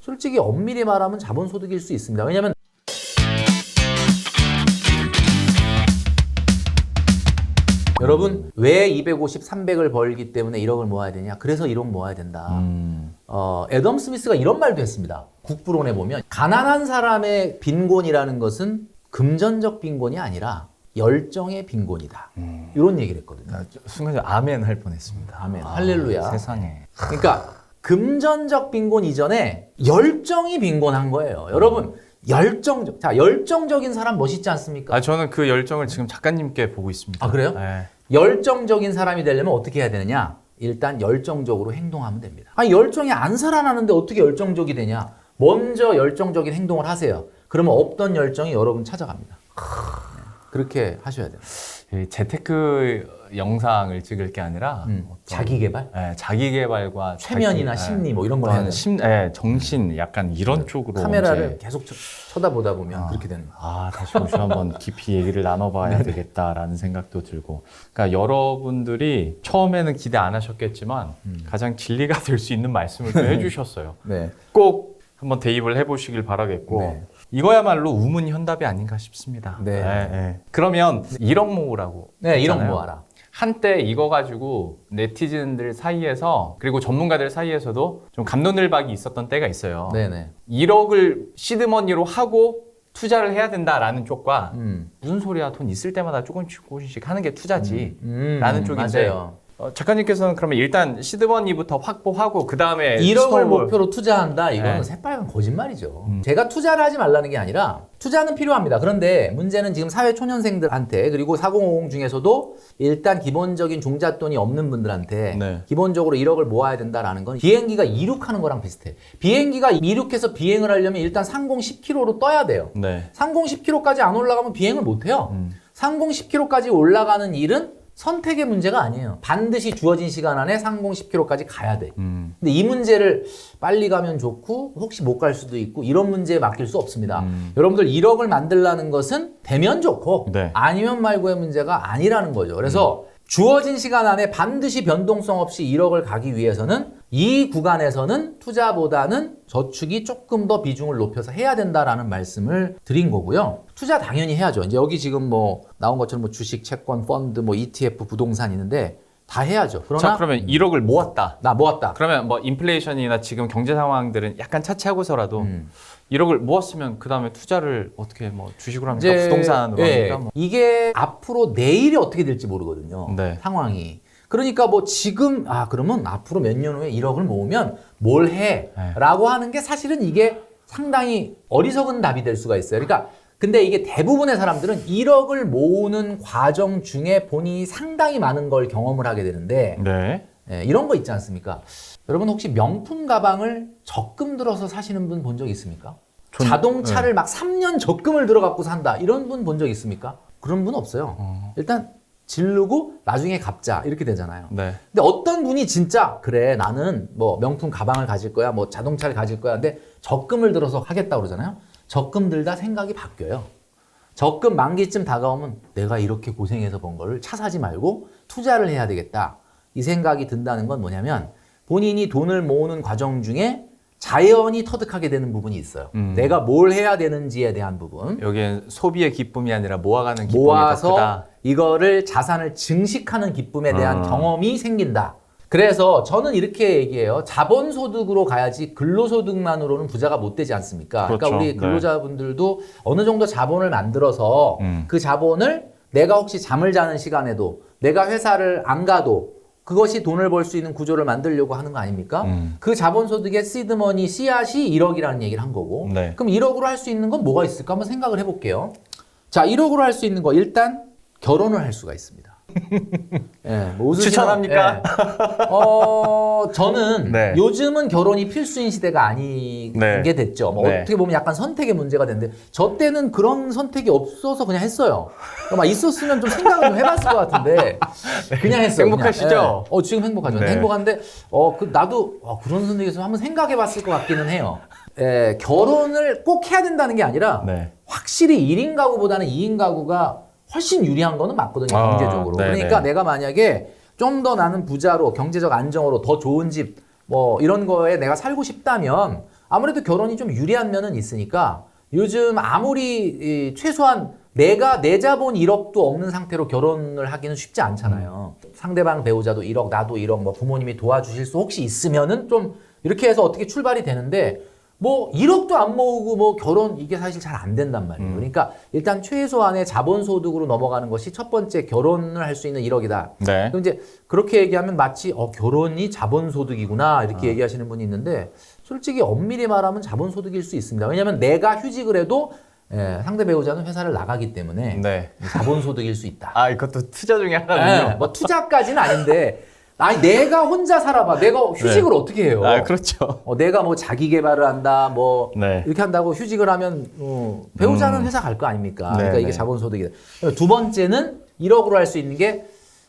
솔직히 엄밀히 말하면 자본소득일 수 있습니다. 왜냐하면 여러분 왜 250, 300을 벌기 때문에 1억을 모아야 되냐? 그래서 1억 모아야 된다. 애덤 스미스가 이런 말도 했습니다. 국부론에 보면 가난한 사람의 빈곤이라는 것은 금전적 빈곤이 아니라 열정의 빈곤이다. 이런 얘기를 했거든요. 순간 아멘 할 뻔했습니다. 아멘. 할렐루야. 세상에. 그러니까 금전적 빈곤 이전에 열정이 빈곤한 거예요. 여러분 열정적인 사람 멋있지 않습니까? 저는 그 열정을 지금 작가님께 보고 있습니다. 아, 그래요? 네. 열정적인 사람이 되려면 어떻게 해야 되느냐? 일단 열정적으로 행동하면 됩니다. 아니, 열정이 안 살아나는데 어떻게 열정적이 되냐? 먼저 열정적인 행동을 하세요. 그러면 없던 열정이 여러분 찾아갑니다. 그렇게 하셔야 돼요. 재테크 영상을 찍을 게 아니라 자기개발? 네, 자기개발과 최면이나 심리 뭐 이런 걸 해야 돼요. 정신 약간 이런 쪽으로 카메라를 계속 쳐다보다 보면 그렇게 되는 거예요. 다시 보시 한번 깊이 얘기를 나눠봐야 되겠다라는 생각도 들고. 그러니까 여러분들이 처음에는 기대 안 하셨겠지만 가장 진리가 될 수 있는 말씀을 또 해주셨어요. 네. 꼭 한번 대입을 해보시길 바라겠고. 네. 이거야말로 우문현답이 아닌가 싶습니다. 네. 그러면 1억 모으라고. 네, 1억 했잖아요. 모아라. 한때 이거 가지고 네티즌들 사이에서 그리고 전문가들 사이에서도 좀 갑론을박이 있었던 때가 있어요. 네네. 1억을 시드머니로 하고 투자를 해야 된다라는 쪽과 무슨 소리야, 돈 있을 때마다 조금씩 하는 게 투자지 라는 쪽인데 맞아요. 작가님께서는 그러면 일단 시드머니부터 확보하고 그 다음에 1억을 목표로 투자한다? 이거는 네. 새빨간 거짓말이죠. 제가 투자를 하지 말라는 게 아니라 투자는 필요합니다. 그런데 문제는 지금 사회 초년생들한테 그리고 4050 중에서도 일단 기본적인 종잣돈이 없는 분들한테 네. 기본적으로 1억을 모아야 된다라는 건 비행기가 이륙하는 거랑 비슷해. 비행기가 이륙해서 비행을 하려면 일단 상공 10km로 떠야 돼요. 네. 상공 10km까지 안 올라가면 비행을 못 해요. 상공 10km까지 올라가는 일은 선택의 문제가 아니에요. 반드시 주어진 시간 안에 상공 10km까지 가야 돼. 근데 이 문제를 빨리 가면 좋고 혹시 못 갈 수도 있고 이런 문제에 맡길 수 없습니다. 여러분들 1억을 만들라는 것은 되면 좋고 네. 아니면 말고의 문제가 아니라는 거죠. 그래서 주어진 시간 안에 반드시 변동성 없이 1억을 가기 위해서는 이 구간에서는 투자보다는 저축이 조금 더 비중을 높여서 해야 된다라는 말씀을 드린 거고요. 투자 당연히 해야죠. 이제 여기 지금 뭐 나온 것처럼 뭐 주식, 채권, 펀드, 뭐 ETF, 부동산 있는데 다 해야죠. 그러나 그러면 1억을 모았다. 나 모았다. 그러면 뭐 인플레이션이나 지금 경제 상황들은 약간 차치하고서라도 1억을 모았으면 그 다음에 투자를 어떻게 뭐 주식으로 합니까? 부동산으로 합니까? 뭐. 이게 앞으로 내일이 어떻게 될지 모르거든요. 네. 상황이. 그러니까 뭐 지금 그러면 앞으로 몇 년 후에 1억을 모으면 뭘 해? 네. 라고 하는 게 사실은 이게 상당히 어리석은 답이 될 수가 있어요. 그러니까 근데 이게 대부분의 사람들은 1억을 모으는 과정 중에 본인이 상당히 많은 걸 경험을 하게 되는데 네. 이런 거 있지 않습니까? 여러분 혹시 명품 가방을 적금 들어서 사시는 분 본 적 있습니까? 자동차를 막 3년 적금을 들어갖고 산다 이런 분 본 적 있습니까? 그런 분 없어요. 일단 지르고 나중에 갚자 이렇게 되잖아요. 네. 근데 어떤 분이 진짜 그래 나는 뭐 명품 가방을 가질 거야 뭐 자동차를 가질 거야 근데 적금을 들어서 하겠다 그러잖아요. 적금 들다 생각이 바뀌어요. 적금 만기쯤 다가오면 내가 이렇게 고생해서 번 거를 차 사지 말고 투자를 해야 되겠다. 이 생각이 든다는 건 뭐냐면 본인이 돈을 모으는 과정 중에 자연히 터득하게 되는 부분이 있어요. 내가 뭘 해야 되는지에 대한 부분. 여기엔 소비의 기쁨이 아니라 모아가는 기쁨이 모아서 더 크다. 이거를 자산을 증식하는 기쁨에 대한 경험이 생긴다. 그래서 저는 이렇게 얘기해요. 자본소득으로 가야지 근로소득만으로는 부자가 못 되지 않습니까? 그렇죠. 그러니까 우리 근로자분들도 어느 정도 자본을 만들어서 그 자본을 내가 혹시 잠을 자는 시간에도 내가 회사를 안 가도 그것이 돈을 벌 수 있는 구조를 만들려고 하는 거 아닙니까? 그 자본소득의 시드머니 씨앗이 1억이라는 얘기를 한 거고 네. 그럼 1억으로 할 수 있는 건 뭐가 있을까 한번 생각을 해볼게요. 자, 1억으로 할 수 있는 거 일단 결혼을 할 수가 있습니다. 예, 뭐 추천합니까? 저는 네. 요즘은 결혼이 필수인 시대가 아닌 네. 게 됐죠. 뭐 네. 어떻게 보면 약간 선택의 문제가 됐는데 저 때는 그런 선택이 없어서 그냥 했어요. 막 있었으면 좀 생각을 좀 해봤을 것 같은데 그냥 했어요. 행복하시죠? 그냥. 지금 행복하죠. 네. 행복한데 나도 그런 선택이 있으면 한번 생각해봤을 것 같기는 해요. 결혼을 꼭 해야 된다는 게 아니라 네. 확실히 1인 가구보다는 2인 가구가 훨씬 유리한 거는 맞거든요, 경제적으로. 네네. 그러니까 내가 만약에 좀 더 나는 부자로 경제적 안정으로 더 좋은 집 뭐 이런 거에 내가 살고 싶다면 아무래도 결혼이 좀 유리한 면은 있으니까 요즘 아무리 최소한 내가 내 자본 1억도 없는 상태로 결혼을 하기는 쉽지 않잖아요. 상대방 배우자도 1억, 나도 1억, 뭐 부모님이 도와주실 수 혹시 있으면은 좀 이렇게 해서 어떻게 출발이 되는데 뭐 1억도 안 모으고 뭐 결혼 이게 사실 잘 안 된단 말이에요. 그러니까 일단 최소한의 자본소득으로 넘어가는 것이 첫 번째 결혼을 할 수 있는 1억이다. 네. 그럼 이제 그렇게 얘기하면 마치 결혼이 자본소득이구나 이렇게 얘기하시는 분이 있는데 솔직히 엄밀히 말하면 자본소득일 수 있습니다. 왜냐하면 내가 휴직을 해도 상대 배우자는 회사를 나가기 때문에 네. 자본소득일 수 있다. 아, 이것도 투자 중에 하나군요. 뭐 투자까지는 아닌데 아니 내가 혼자 살아봐. 내가 휴직을 어떻게 해요? 아, 그렇죠. 내가 뭐 자기 개발을 한다, 뭐 네. 이렇게 한다고 휴직을 하면 배우자는 회사 갈 거 아닙니까? 네, 그러니까 이게 네. 자본소득이다. 두 번째는 1억으로 할 수 있는 게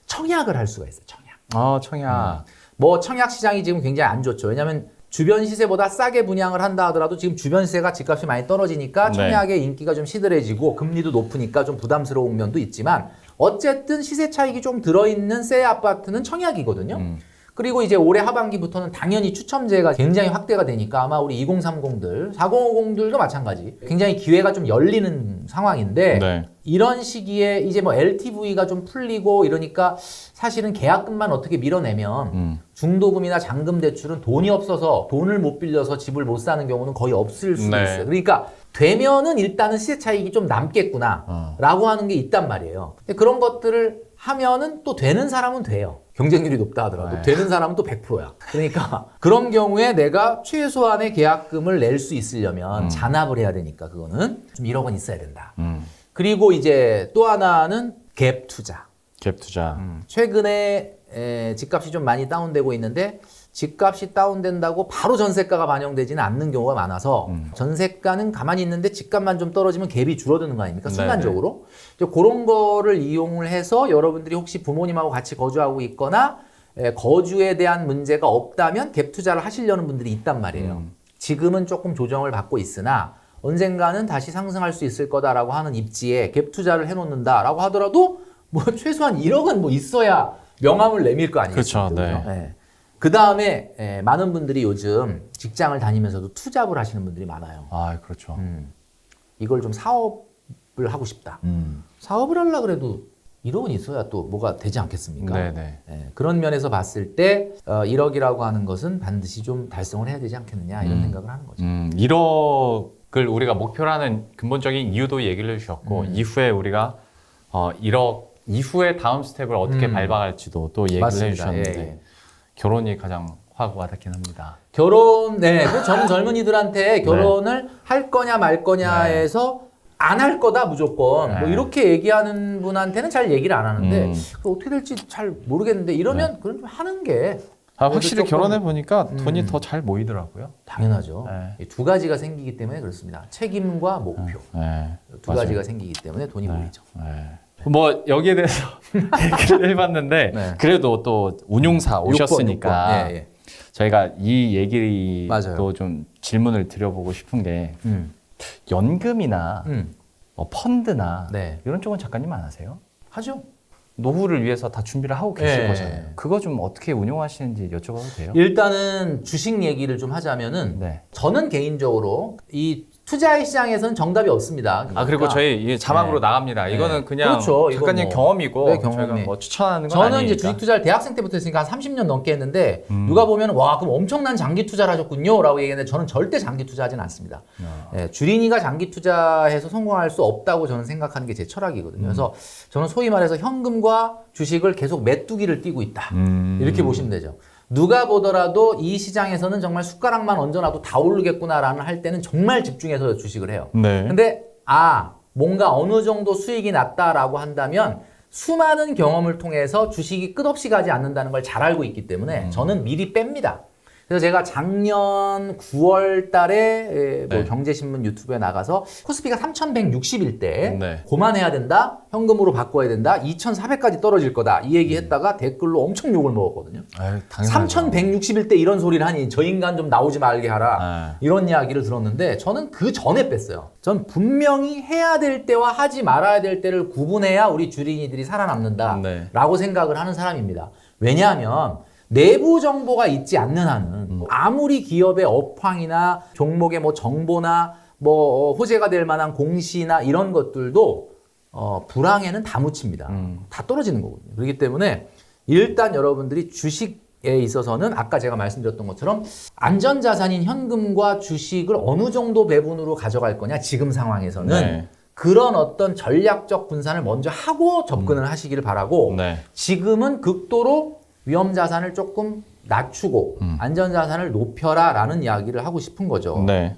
청약을 할 수가 있어요. 청약. 청약. 뭐 청약 시장이 지금 굉장히 안 좋죠. 왜냐하면 주변 시세보다 싸게 분양을 한다 하더라도 지금 주변 시세가 집값이 많이 떨어지니까 네. 청약의 인기가 좀 시들해지고 금리도 높으니까 좀 부담스러운 면도 있지만 어쨌든 시세 차익이 좀 들어있는 새 아파트는 청약이거든요. 그리고 이제 올해 하반기부터는 당연히 추첨제가 굉장히 확대가 되니까 아마 우리 2030들, 4050들도 마찬가지. 굉장히 기회가 좀 열리는 상황인데 네. 이런 시기에 이제 뭐 LTV가 좀 풀리고 이러니까 사실은 계약금만 어떻게 밀어내면 중도금이나 잔금 대출은 돈이 없어서 돈을 못 빌려서 집을 못 사는 경우는 거의 없을 수도 네. 있어요. 그러니까 되면은 일단은 시세 차익이 좀 남겠구나 라고 하는 게 있단 말이에요. 근데 그런 것들을 하면은 또 되는 사람은 돼요. 경쟁률이 높다 하더라도 네. 되는 사람은 또 100%야. 그러니까 그런 경우에 내가 최소한의 계약금을 낼 수 있으려면 잔압을 해야 되니까 그거는 좀 1억 원 있어야 된다. 그리고 이제 또 하나는 갭 투자. 갭 투자. 최근에 집값이 좀 많이 다운되고 있는데 집값이 다운된다고 바로 전세가가 반영되지는 않는 경우가 많아서 전세가는 가만히 있는데 집값만 좀 떨어지면 갭이 줄어드는 거 아닙니까? 순간적으로. 이제 그런 거를 이용을 해서 여러분들이 혹시 부모님하고 같이 거주하고 있거나 거주에 대한 문제가 없다면 갭 투자를 하시려는 분들이 있단 말이에요. 지금은 조금 조정을 받고 있으나 언젠가는 다시 상승할 수 있을 거다라고 하는 입지에 갭 투자를 해놓는다라고 하더라도 뭐 최소한 1억은 뭐 있어야 명함을 내밀 거 아니겠습니까? 그렇죠. 네. 네. 그 다음에 많은 분들이 요즘 직장을 다니면서도 투잡을 하시는 분들이 많아요. 아, 그렇죠. 이걸 좀 사업을 하고 싶다. 사업을 하려고 그래도 1억은 있어야 또 뭐가 되지 않겠습니까? 네네. 그런 면에서 봤을 때 1억이라고 하는 것은 반드시 좀 달성을 해야 되지 않겠느냐 이런 생각을 하는 거죠. 1억을 우리가 목표로 하는 근본적인 이유도 얘기를 해주셨고 이후에 우리가 1억 이후에 다음 스텝을 어떻게 밟아갈지도 또 얘기를 맞습니다. 해주셨는데 예. 결혼이 가장 확 와닿긴 합니다. 결혼, 그 저는 젊은이들한테 결혼을 할 거냐 말 거냐에서 안 할 거다 무조건 뭐 이렇게 얘기하는 분한테는 잘 얘기를 안 하는데 그거 어떻게 될지 잘 모르겠는데 이러면 그럼 좀 하는 게 확실히 조금 결혼해 보니까 돈이 더 잘 모이더라고요. 당연하죠. 네. 이 두 가지가 생기기 때문에 그렇습니다. 책임과 목표 두 맞아요. 가지가 생기기 때문에 돈이 모이죠. 뭐 여기에 대해서 얘기를 해봤는데 네. 그래도 또 운용사 오셨으니까 6번. 예. 저희가 이 얘기도 맞아요. 좀 질문을 드려보고 싶은 게 음. 연금이나 뭐 펀드나 네. 이런 쪽은 작가님 안 하세요? 하죠. 노후를 위해서 다 준비를 하고 계실 네. 거잖아요. 그거 좀 어떻게 운용하시는지 여쭤봐도 돼요? 일단은 주식 얘기를 좀 하자면은 네. 저는 개인적으로 이 투자의 시장에서는 정답이 없습니다. 아 그리고 그러니까 저희 이 자막으로 네. 나갑니다. 이거는 그냥 그렇죠. 이건 작가님 뭐, 경험이고 네, 경험이. 저희가 뭐 추천하는 건 저는 아니니까. 이제 주식 투자를 대학생 때부터 했으니까 한 30년 넘게 했는데 누가 보면 와 그럼 엄청난 장기 투자를 하셨군요라고 얘기했는데 저는 절대 장기 투자하지는 않습니다. 주린이가 장기 투자해서 성공할 수 없다고 저는 생각하는 게 제 철학이거든요. 그래서 저는 소위 말해서 현금과 주식을 계속 메뚜기를 띄고 있다. 이렇게 보시면 되죠. 누가 보더라도 이 시장에서는 정말 숟가락만 얹어놔도 다 오르겠구나라는 할 때는 정말 집중해서 주식을 해요. 네. 근데 뭔가 어느 정도 수익이 났다라고 한다면 수많은 경험을 통해서 주식이 끝없이 가지 않는다는 걸 잘 알고 있기 때문에 저는 미리 뺍니다. 그래서 제가 작년 9월 달에 뭐 네. 경제신문 유튜브에 나가서 코스피가 3,160일 때 네. 고만해야 된다, 현금으로 바꿔야 된다, 2,400까지 떨어질 거다 이 얘기 했다가 댓글로 엄청 욕을 먹었거든요. 아유, 당연하죠. 3,160일 때 이런 소리를 하니 저 인간 좀 나오지 말게 하라 네. 이런 이야기를 들었는데 저는 그 전에 뺐어요. 전 분명히 해야 될 때와 하지 말아야 될 때를 구분해야 우리 주린이들이 살아남는다 네. 라고 생각을 하는 사람입니다. 왜냐하면 내부 정보가 있지 않는 한은 아무리 기업의 업황이나 종목의 뭐 정보나 뭐 호재가 될 만한 공시나 이런 것들도 불황에는 다 묻힙니다. 다 떨어지는 거거든요. 그렇기 때문에 일단 여러분들이 주식에 있어서는 아까 제가 말씀드렸던 것처럼 안전자산인 현금과 주식을 어느 정도 배분으로 가져갈 거냐 지금 상황에서는 네. 그런 어떤 전략적 분산을 먼저 하고 접근을 하시기를 바라고 네. 지금은 극도로 위험 자산을 조금 낮추고 안전 자산을 높여라 라는 이야기를 하고 싶은 거죠. 네.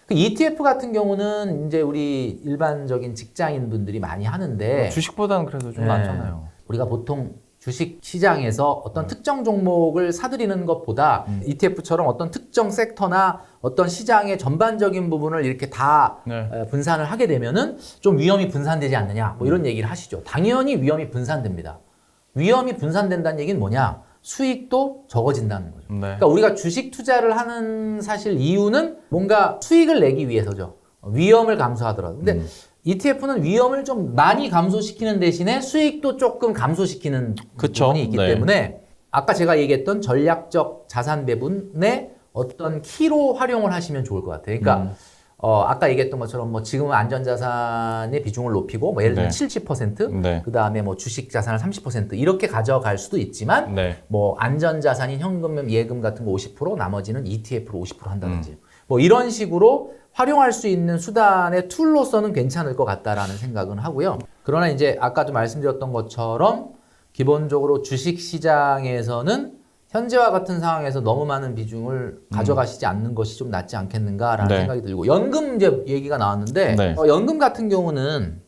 그 ETF 같은 경우는 이제 우리 일반적인 직장인 분들이 많이 하는데 주식보다는 그래도 좀 낫잖아요. 우리가 보통 주식 시장에서 어떤 특정 종목을 사들이는 것보다 ETF처럼 어떤 특정 섹터나 어떤 시장의 전반적인 부분을 이렇게 다 네. 분산을 하게 되면은 좀 위험이 분산되지 않느냐 뭐 이런 얘기를 하시죠. 당연히 위험이 분산됩니다. 위험이 분산된다는 얘기는 뭐냐? 수익도 적어진다는 거죠. 네. 그러니까 우리가 주식 투자를 하는 사실 이유는 뭔가 수익을 내기 위해서죠. 위험을 감소하더라도. 근데 ETF는 위험을 좀 많이 감소시키는 대신에 수익도 조금 감소시키는 그쵸? 부분이 있기 네. 때문에 아까 제가 얘기했던 전략적 자산 배분의 어떤 키로 활용을 하시면 좋을 것 같아요. 그러니까 아까 얘기했던 것처럼 뭐 지금은 안전자산의 비중을 높이고 뭐 예를 들면 네. 70%, 네. 그 다음에 뭐 주식 자산을 30% 이렇게 가져갈 수도 있지만 네. 뭐 안전자산인 현금, 예금 같은 거 50%, 나머지는 ETF로 50% 한다든지 뭐 이런 식으로 활용할 수 있는 수단의 툴로서는 괜찮을 것 같다라는 생각은 하고요. 그러나 이제 아까도 말씀드렸던 것처럼 기본적으로 주식 시장에서는 현재와 같은 상황에서 너무 많은 비중을 가져가시지 않는 것이 좀 낫지 않겠는가라는 네. 생각이 들고 연금 이제 얘기가 나왔는데 네. 연금 같은 경우는